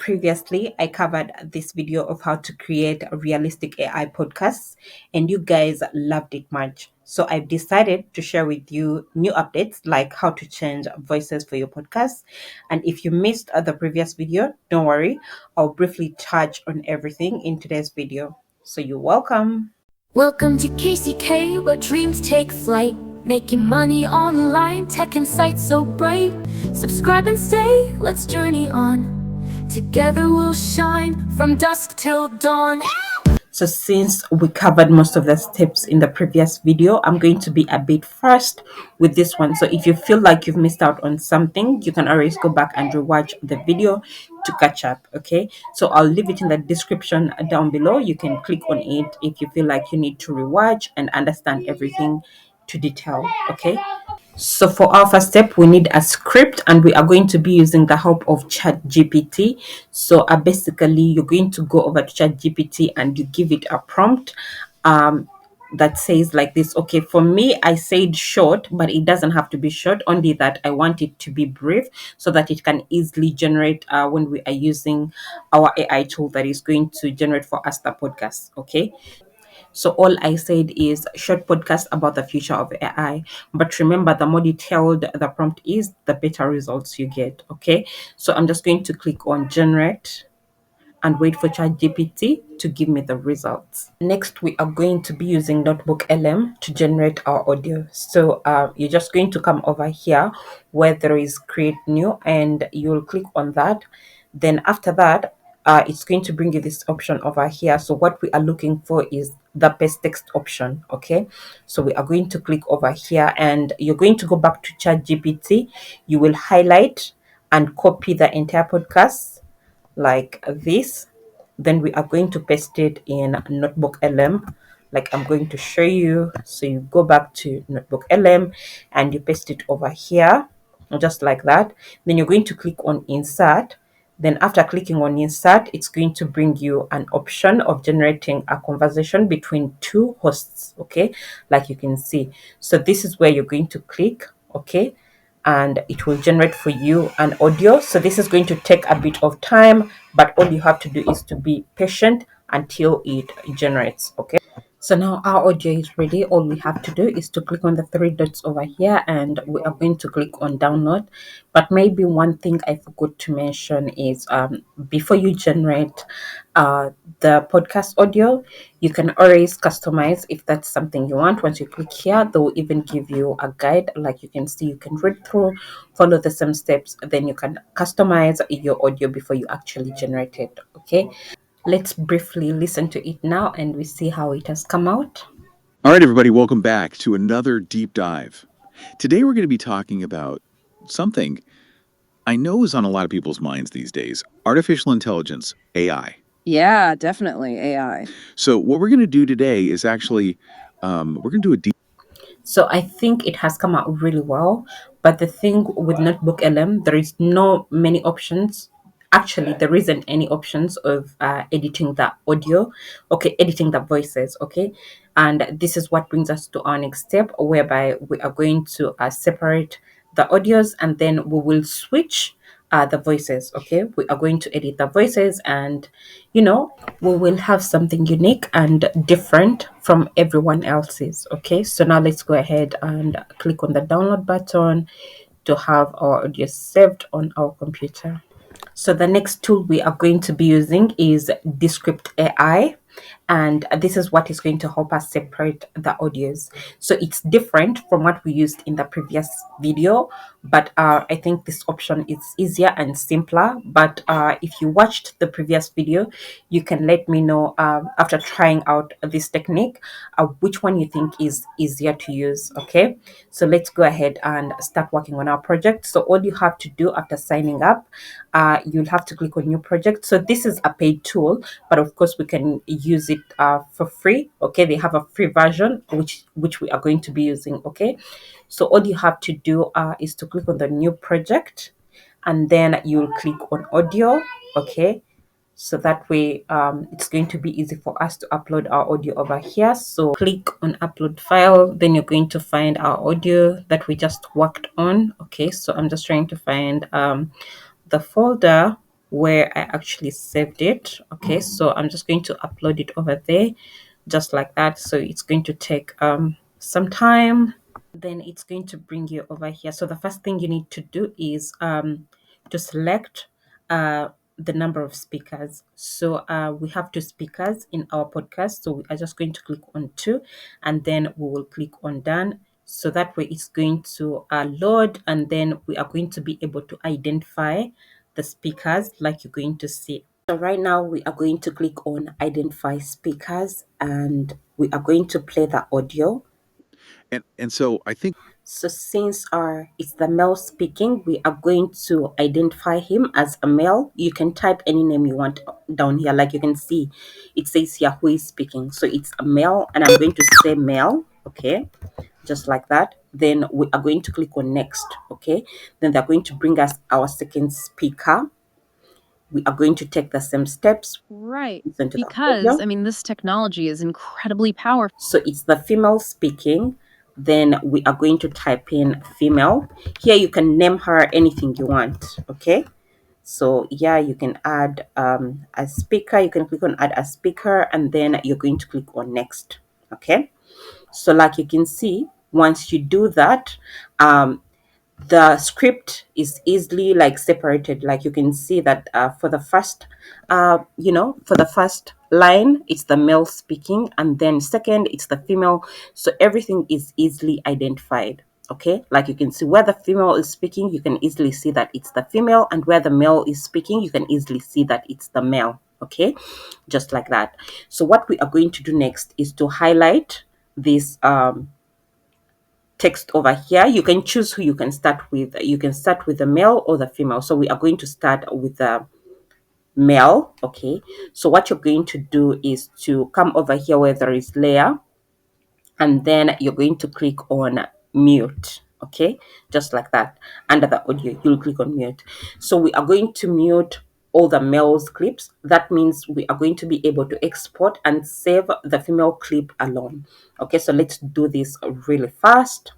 Previously, I covered this video of how to create a realistic AI podcasts, and you guys loved it much. So I've decided to share with you new updates like how to change voices for your podcast. And if you missed the previous video, don't worry, I'll briefly touch on everything in today's video. So you're welcome. Welcome to KCK, where dreams take flight. Making money online, tech and sights so bright. Subscribe and stay, let's journey on. Together we'll shine from dusk till dawn. So since we covered most of the steps in the previous video, I'm going to be a bit fast with this one. So if you feel like you've missed out on something, you can always go back and rewatch the video to catch up. Okay, so I'll leave it in the description down below. You can click on it if you feel like you need to rewatch and understand everything to detail. Okay, so for our first step, we need a script, and we are going to be using the help of ChatGPT. So basically, you're going to go over to ChatGPT and you give it a prompt that says like this. Okay, for me, I said short, but it doesn't have to be short, only that I want it to be brief so that it can easily generate when we are using our AI tool that is going to generate for us the podcast. Okay. So all I said is short podcast about the future of AI. But remember, the more detailed the prompt is, the better results you get. Okay. So I'm just going to click on generate and wait for ChatGPT to give me the results. Next, we are going to be using NotebookLM to generate our audio. So you're just going to come over here where there is create new, and you'll click on that. Then after that, it's going to bring you this option over here. So what we are looking for is the paste text option. Okay, so we are going to click over here, and you're going to go back to ChatGPT. You will highlight and copy the entire podcast like this. Then we are going to paste it in NotebookLM, like I'm going to show you. So you go back to NotebookLM and you paste it over here, just like that. Then you're going to click on insert. Then after clicking on insert, it's going to bring you an option of generating a conversation between two hosts. Okay, like you can see. So this is where you're going to click. Okay, and it will generate for you an audio. So this is going to take a bit of time, but all you have to do is to be patient until it generates. Okay, so now our audio is ready. All we have to do is to click on the three dots over here, and we are going to click on download. But maybe one thing I forgot to mention is before you generate the podcast audio, you can always customize if that's something you want. Once you click here, they will even give you a guide. Like you can see, you can read through, follow the same steps, then you can customize your audio before you actually generate it. Okay, let's briefly listen to it now and we see how it has come out. All right, everybody, welcome back to another deep dive. Today we're going to be talking about something I know is on a lot of people's minds these days, artificial intelligence, AI. Yeah, definitely AI. So what we're going to do today is actually, we're going to do a deep So I think it has come out really well. But the thing with NotebookLM, there is no many options. Actually, there isn't any options of editing the audio. Okay, editing the voices. Okay, and this is what brings us to our next step, whereby we are going to separate the audios, and then we will switch the voices. Okay, we are going to edit the voices, and we will have something unique and different from everyone else's. Okay, so now let's go ahead and click on the download button to have our audio saved on our computer. So the next tool we are going to be using is Descript AI, and this is what is going to help us separate the audios. So it's different from what we used in the previous video, but I think this option is easier and simpler. But if you watched the previous video, you can let me know after trying out this technique which one you think is easier to use. Okay, so let's go ahead and start working on our project. So all you have to do after signing up, you'll have to click on new project. So this is a paid tool, but of course we can use it for free. Okay, they have a free version which we are going to be using. Okay, so all you have to do is to click on the new project, and then you'll click on audio. Okay, so that way it's going to be easy for us to upload our audio over here. So click on upload file, then you're going to find our audio that we just worked on. Okay, so I'm just trying to find the folder where I actually saved it. Okay, so I'm just going to upload it over there, just like that. So it's going to take some time. Then it's going to bring you over here. So the first thing you need to do is to select the number of speakers. So we have two speakers in our podcast. So we are just going to click on two, and then we will click on done. So that way it's going to load, and then we are going to be able to identify the speakers like you're going to see. So right now we are going to click on identify speakers, and we are going to play the audio. And so I think So since it's the male speaking, we are going to identify him as a male. You can type any name you want down here. Like you can see, it says here who is speaking. So it's a male, and I'm going to say male. Okay, just like that. Then we are going to click on next. Okay, then they're going to bring us our second speaker. We are going to take the same steps. Right. Listen to the Because, audio. I mean, this technology is incredibly powerful. So it's the female speaking. Then we are going to type in female. Here you can name her anything you want. Okay. So yeah, you can add a speaker. You can click on add a speaker, and then you're going to click on next. Okay. So like you can see, once you do that, the script is easily like separated. Like you can see that for the first for the first line it's the male speaking, and then second it's the female. So everything is easily identified. Okay, like you can see where the female is speaking, you can easily see that it's the female, and where the male is speaking, you can easily see that it's the male. Okay, just like that. So what we are going to do next is to highlight this text over here. You can choose who you can start with. You can start with the male or the female. So we are going to start with the male. Okay, so what you're going to do is to come over here where there is layer, and then you're going to click on mute. Okay, just like that. Under the audio you'll click on mute. So we are going to mute all the male's clips. That means we are going to be able to export and save the female clip alone. Okay, so let's do this really fast.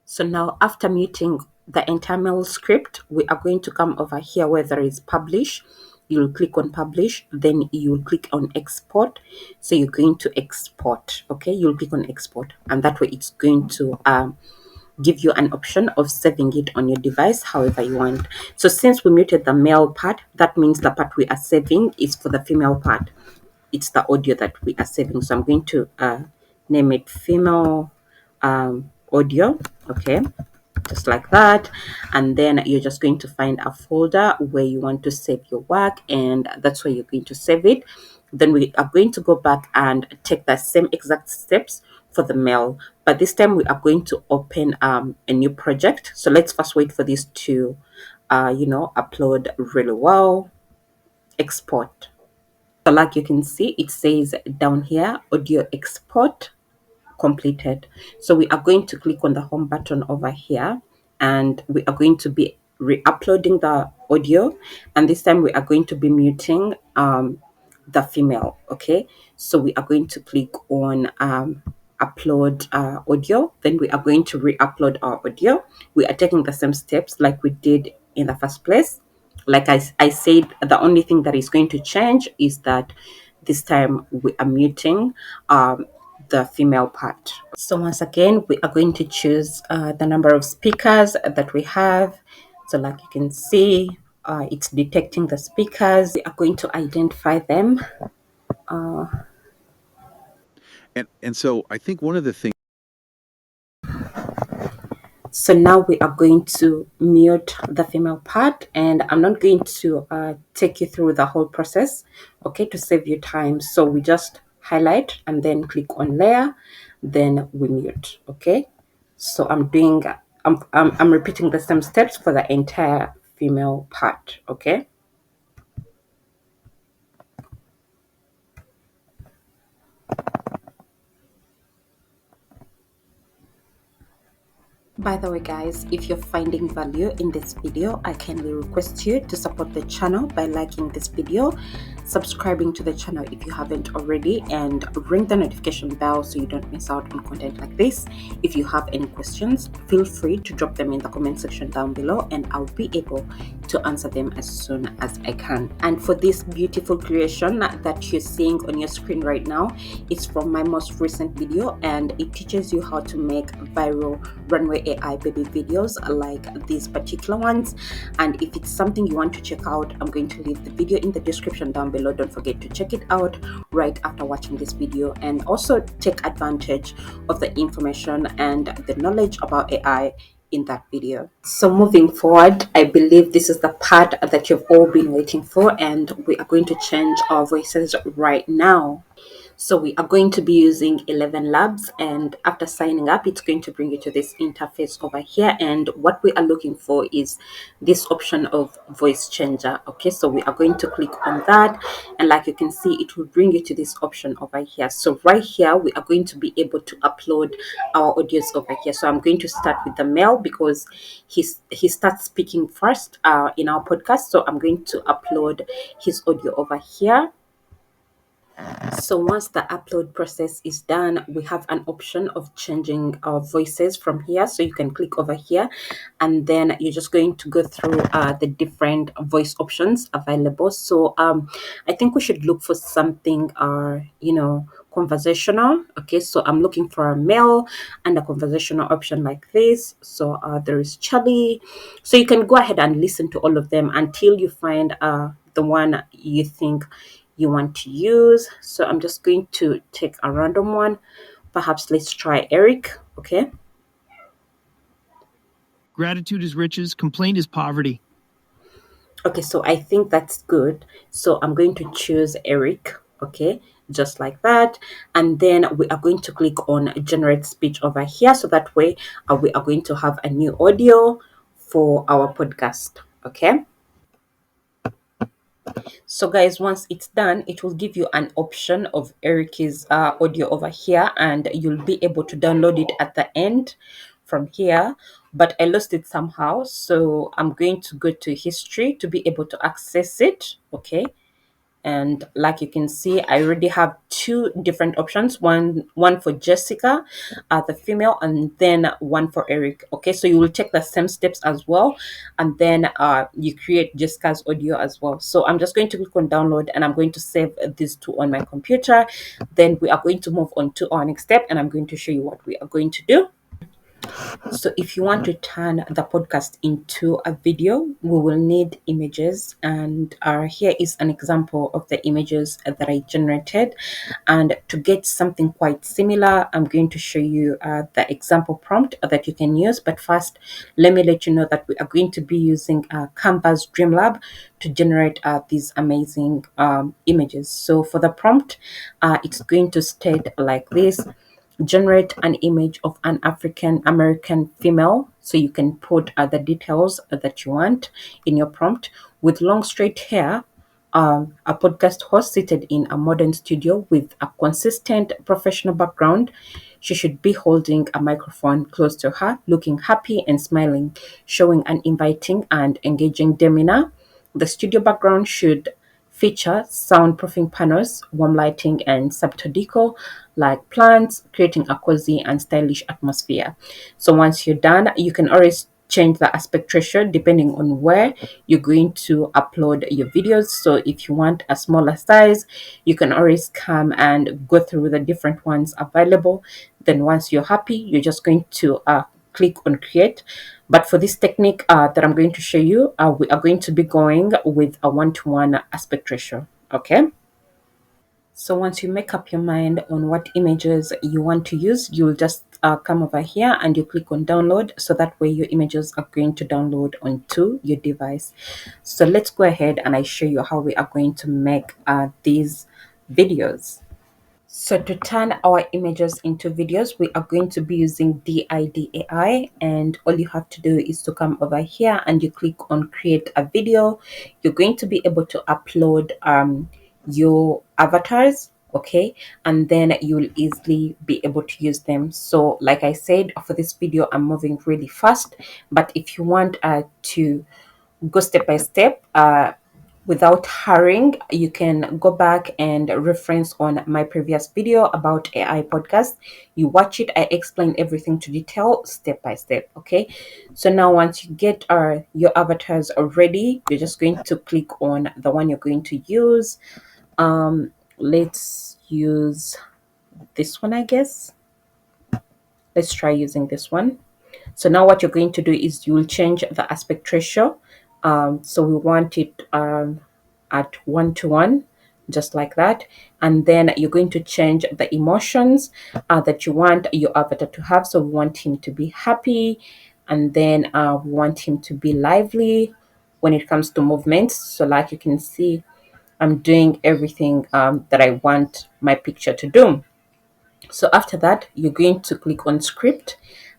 So now after muting the entire mail script, we are going to come over here where there is publish. You'll click on publish, then you'll click on export. So you're going to export. Okay, you'll click on export, and that way it's going to give you an option of saving it on your device however you want. So since we muted the male part, that means the part we are saving is for the female part. It's the audio that we are saving. So I'm going to name it female audio. Okay, just like that. And then you're just going to find a folder where you want to save your work, and that's where you're going to save it. Then we are going to go back and take the same exact steps for the mail, but this time we are going to open a new project. So let's first wait for this to upload really well. Export. So like you can see, it says down here audio export completed. So we are going to click on the home button over here, and we are going to be re-uploading the audio, and this time we are going to be muting the female. Okay, so we are going to click on upload audio, then we are going to re-upload our audio. We are taking the same steps like we did in the first place. Like I said, the only thing that is going to change is that this time we are muting the female part. So once again, we are going to choose the number of speakers that we have. So like you can see, it's detecting the speakers. We are going to identify them. and so I think one of the things So now we are going to mute the female part, and I'm not going to take you through the whole process, okay, to save you time. So we just highlight and then click on layer, then we mute. Okay, so I'm repeating the same steps for the entire female part. Okay. By the way, guys, if you're finding value in this video, I kindly request you to support the channel by liking this video, subscribing to the channel if you haven't already, and ring the notification bell so you don't miss out on content like this. If you have any questions, feel free to drop them in the comment section down below and I'll be able to answer them as soon as I can. And for this beautiful creation that you're seeing on your screen right now, it's from my most recent video, and it teaches you how to make viral runway AI baby videos like these particular ones. And if it's something you want to check out, I'm going to leave the video in the description down below. Don't forget to check it out right after watching this video, and also take advantage of the information and the knowledge about AI in that video. So moving forward, I believe this is the part that you've all been waiting for, and we are going to change our voices right now. So we are going to be using 11 Labs, and after signing up, it's going to bring you to this interface over here. And what we are looking for is this option of voice changer. Okay, so we are going to click on that, and like you can see, it will bring you to this option over here. So right here, we are going to be able to upload our audios over here. So I'm going to start with the male because he starts speaking first in our podcast. So I'm going to upload his audio over here. So once the upload process is done, we have an option of changing our voices from here. So you can click over here, and then you're just going to go through the different voice options available. So I think we should look for something conversational. Okay, so I'm looking for a male and a conversational option like this. So there is Charlie. So you can go ahead and listen to all of them until you find the one you think you want to use. So I'm just going to take a random one. Perhaps let's try Eric. Okay. Gratitude is riches, complaint is poverty. Okay, so I think that's good. So I'm going to choose Eric. Okay, just like that. And then we are going to click on generate speech over here. So that way we are going to have a new audio for our podcast. Okay. So guys, once it's done, it will give you an option of Eric's audio over here, and you'll be able to download it at the end from here. But I lost it somehow, so I'm going to go to history to be able to access it. Okay, and like you can see, I already have two different options, one for Jessica, the female, and then one for Eric. Okay, so you will take the same steps as well, and then you create Jessica's audio as well. So I'm just going to click on download, and I'm going to save these two on my computer. Then we are going to move on to our next step, and I'm going to show you what we are going to do. So if you want to turn the podcast into a video, we will need images, and here is an example of the images that I generated. And to get something quite similar, I'm going to show you the example prompt that you can use. But first, let me let you know that we are going to be using Canva's Dreamlab to generate these amazing images. So for the prompt, it's going to state like this: generate an image of an African American female. So you can put the details that you want in your prompt: with long straight hair, a podcast host seated in a modern studio with a consistent professional background. She should be holding a microphone close to her, looking happy and smiling, showing an inviting and engaging demeanor. The studio background should feature soundproofing panels, warm lighting, and subtle decor like plants, creating a cozy and stylish atmosphere. So once you're done, you can always change the aspect ratio depending on where you're going to upload your videos. So if you want a smaller size, you can always come and go through the different ones available. Then once you're happy, you're just going to click on create. But for this technique that I'm going to show you, we are going to be going with a 1:1 aspect ratio. Okay. So once you make up your mind on what images you want to use, you'll just come over here and you click on download. So that way your images are going to download onto your device. So let's go ahead and I show you how we are going to make these videos. So to turn our images into videos, we are going to be using DID AI, and all you have to do is to come over here and you click on create a video. You're going to be able to upload your avatars. okay, and then you'll easily be able to use them. So like I said, for this video I'm moving really fast, but if you want to go step by step without hurrying, you can go back and reference on my previous video about AI podcast. You watch it, I explain everything to detail step by step. Okay, so now once you get your avatars ready, you're just going to click on the one you're going to use. Let's use this one, I guess. Let's try using this one. So now what you're going to do is you'll change the aspect ratio. So we want it at 1:1, just like that. And then you're going to change the emotions that you want your avatar to have. So we want him to be happy, and then we want him to be lively when it comes to movements. So like you can see, I'm doing everything that I want my picture to do. So after that, you're going to click on script,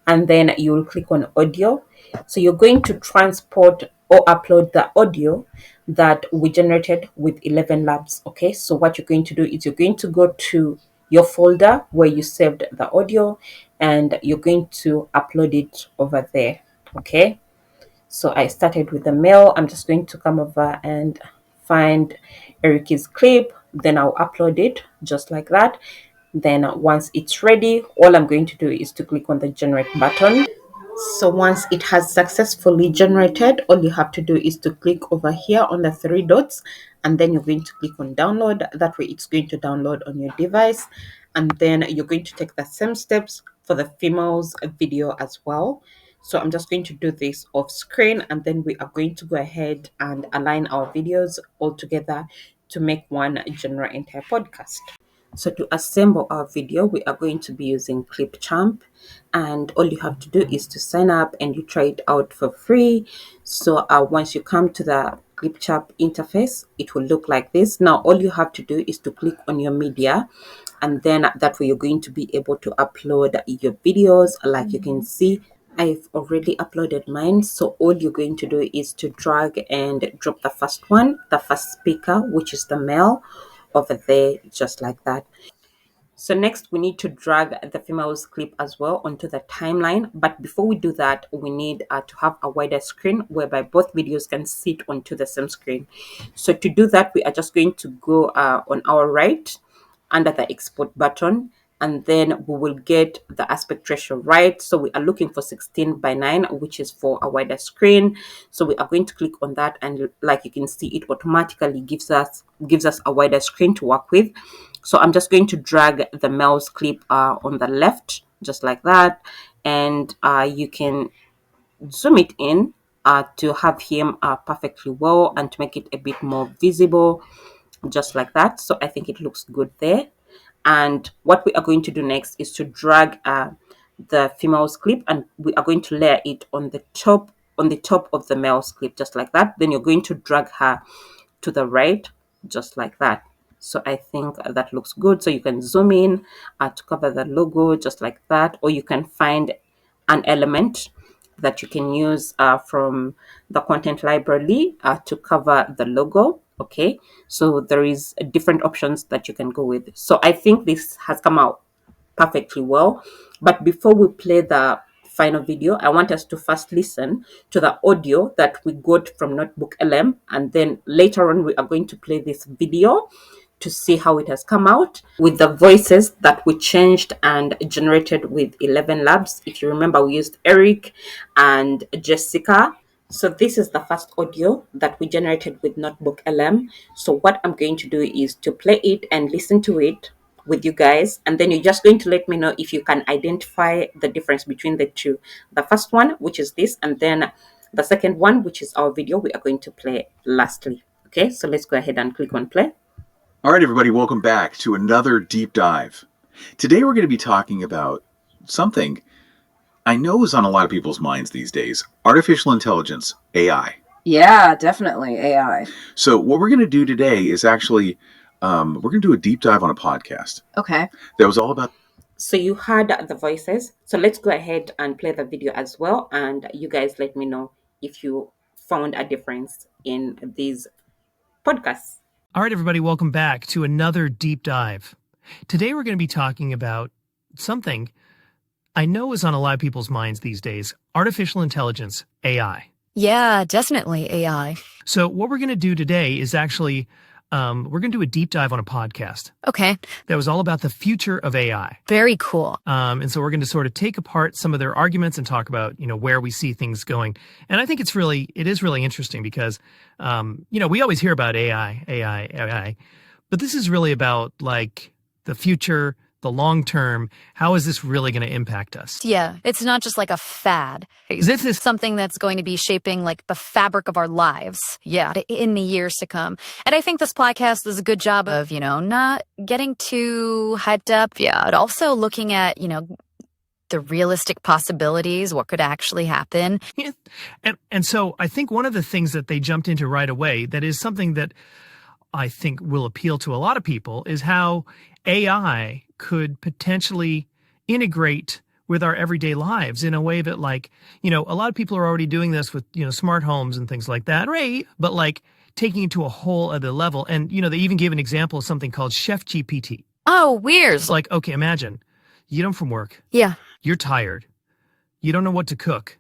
and then you'll click on audio. So you're going to transport or upload the audio that we generated with 11 labs. Okay, so what you're going to do is you're going to go to your folder where you saved the audio, and you're going to upload it over there. Okay, so I started with the mail. I'm just going to come over and find Eric's clip, then I'll upload it just like that. Then once it's ready, all I'm going to do is to click on the generate button. So once it has successfully generated, all you have to do is to click over here on the three dots, and then you're going to click on download. That way it's going to download on your device, and then you're going to take the same steps for the female's video as well. So I'm just going to do this off screen, and then we are going to go ahead and align our videos all together to make one general entire podcast. So to assemble our video, we are going to be using Clipchamp, and all you have to do is to sign up and you try it out for free. So once you come to the Clipchamp interface, it will look like this. Now all you have to do is to click on your media, and then that way you're going to be able to upload your videos. Like you can see, I've already uploaded mine. So all you're going to do is to drag and drop the first one, the first speaker, which is the male, over there, just like that. So next we need to drag the female's clip as well onto the timeline. But before we do that, we need to have a wider screen whereby both videos can sit onto the same screen. So to do that, we are just going to go on our right under the export button, and then we will get the aspect ratio right. So we are looking for 16:9, which is for a wider screen. So we are going to click on that, and like you can see, it automatically gives us a wider screen to work with. So I'm just going to drag the mouse clip on the left, just like that, and you can zoom it in to have him perfectly well and to make it a bit more visible, just like that. So I think it looks good there. And what we are going to do next is to drag the female's clip, and we are going to layer it on the top of the male's clip, just like that. Then you're going to drag her to the right, just like that. So I think that looks good. So you can zoom in to cover the logo, just like that, or you can find an element that you can use from the content library to cover the logo. Okay, so there is different options that you can go with. So I think this has come out perfectly well. But before we play the final video, I want us to first listen to the audio that we got from NotebookLM, and then later on we are going to play this video to see how it has come out with the voices that we changed and generated with 11 labs. If you remember, we used Eric and Jessica. So this is the first audio that we generated with NotebookLM. So what I'm going to do is to play it and listen to it with you guys, and then you're just going to let me know if you can identify the difference between the two. The first one, which is this, and then the second one, which is our video we are going to play lastly. Okay, so let's go ahead and click on play. All right, everybody, welcome back to another deep dive. Today we're going to be talking about something I know is on a lot of people's minds these days: artificial intelligence, AI. Yeah, definitely AI. So what we're going to do today is actually, we're going to do a deep dive on a podcast Okay. that was all about. So you heard the voices. So let's go ahead and play the video as well, and you guys let me know if you found a difference in these podcasts. All right, everybody, welcome back to another deep dive. Today we're going to be talking about something I know is on a lot of people's minds these days, artificial intelligence, AI. Yeah, definitely AI. So what we're going to do today is actually, we're going to do a deep dive on a podcast Okay, that was all about the future of AI. very cool. And so we're going to sort of take apart some of their arguments and talk about, where we see things going. And I think it is really interesting because, we always hear about AI, but this is really about like the future, the long term. How is this really going to impact us? Yeah, it's not just like a fad. This is Something that's going to be shaping like the fabric of our lives, in the years to come. And I think this podcast does a good job of, not getting too hyped up. Yeah, and also looking at, the realistic possibilities, what could actually happen. Yeah. And so I think one of the things that they jumped into right away that is something that I think will appeal to a lot of people is how AI could potentially integrate with our everyday lives in a way that like, a lot of people are already doing this with, smart homes and things like that, right? But like taking it to a whole other level. And, they even gave an example of something called Chef GPT. Oh, weird. It's like, okay, imagine you get home from work. Yeah. You're tired. You don't know what to cook,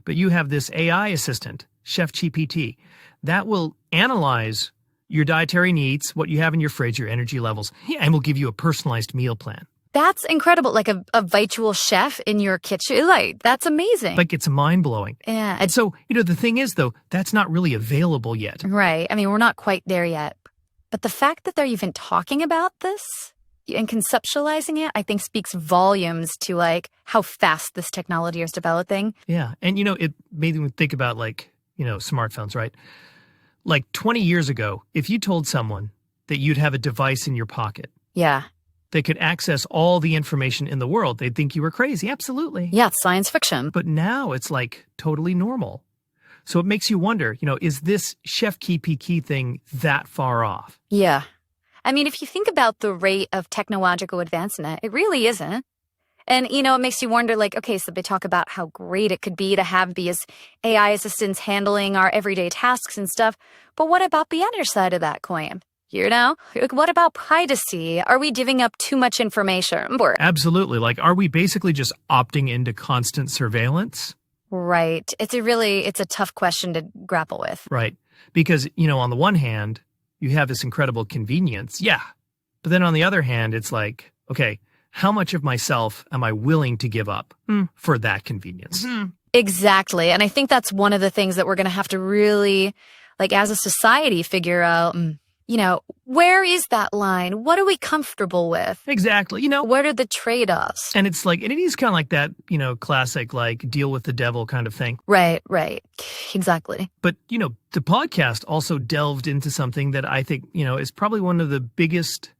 but you have this AI assistant, Chef GPT, that will analyze your dietary needs, what you have in your fridge, your energy levels, and will give you a personalized meal plan. That's incredible. Like a virtual chef in your kitchen. Like, that's amazing. Like, it's mind-blowing. Yeah. And so, the thing is, though, that's not really available yet. Right. I mean, we're not quite there yet. But the fact that they're even talking about this and conceptualizing it, I think speaks volumes to like how fast this technology is developing. Yeah. And, it made me think about like, smartphones, right? Like 20 years ago, if you told someone that you'd have a device in your pocket, Yeah. they could access all the information in the world, they'd think you were crazy. Absolutely. Yeah, it's science fiction. But now it's like totally normal. So it makes you wonder, is this Chef GPT thing that far off? Yeah. I mean, if you think about the rate of technological advancement, it really isn't. And, it makes you wonder, like, okay, so they talk about how great it could be to have these AI assistants handling our everyday tasks and stuff. But what about the other side of that coin? Like, what about privacy? Are we giving up too much information? Absolutely. Like, are we basically just opting into constant surveillance? Right. It's a tough question to grapple with. Right. Because, on the one hand, you have this incredible convenience. Yeah. But then on the other hand, it's like, okay, how much of myself am I willing to give up for that convenience? Exactly. And I think that's one of the things that we're going to have to really, like, as a society, figure out, where is that line? What are we comfortable with? Exactly. What are the trade-offs? And it's like, and it is kind of like that, classic, like deal with the devil kind of thing. Right. Exactly. But, the podcast also delved into something that I think, is probably one of the biggest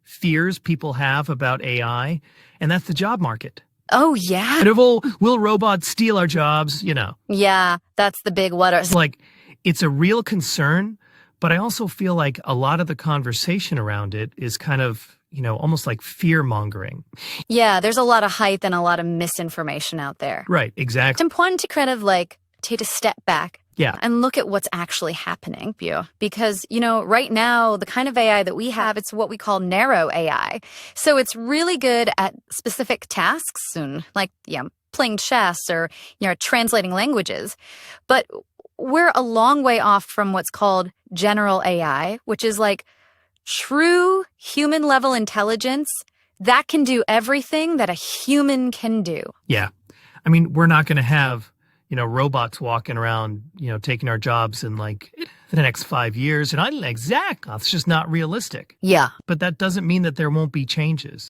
fears people have about AI, and that's the job market. Oh, yeah? And will robots steal our jobs? Yeah, that's the big what. It's like, it's a real concern, but I also feel like a lot of the conversation around it is kind of, almost like fear-mongering. Yeah, there's a lot of hype and a lot of misinformation out there. Right, exactly. It's important to kind of like take a step back. Yeah. And look at what's actually happening. Because, right now, the kind of AI that we have, it's what we call narrow AI. So it's really good at specific tasks and like, playing chess or, translating languages. But we're a long way off from what's called general AI, which is like true human level intelligence that can do everything that a human can do. Yeah. I mean, we're not going to have, robots walking around, taking our jobs in like the next 5 years. And I like, exactly. It's just not realistic. Yeah. But that doesn't mean that there won't be changes.